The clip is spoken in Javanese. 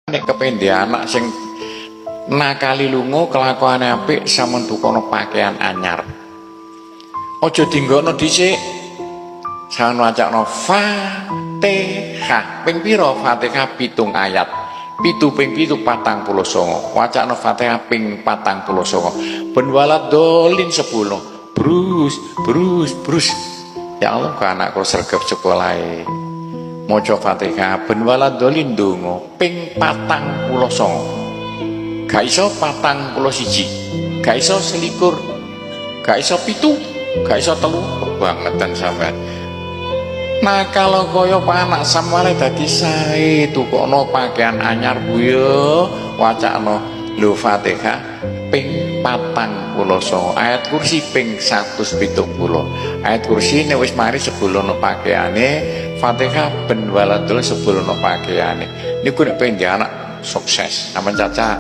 Nek kependhe anak sing nakali lunga kelakuane apik sampun tukono pakaian anyar. Aja dinggokno dhisik. Saen wacana Fatihah. Ping pira Fatihah 7 ayat. 7 ping 7 49. Wacana Fatihah ping 49. Ben walad dolin 10. Brus. Ya Allah kok anakku sregep sekolahe. Maca Fatihah ben walad dolin ndonga ping 49. Gak iso 41, gak iso 21, gak iso 7, gak iso 3 bangetan sampean. Nah kalau kaya anak samare dadi sae tukono pakaian anyar ku yo wacana lho Fatihah ping 49, ayat kursi ping 170. Ayat kursi nek wis mari sebulana pakaiane, Fatihah ben waladul sebulana pakaiane. Niku nek pengen anak sukses sampean caca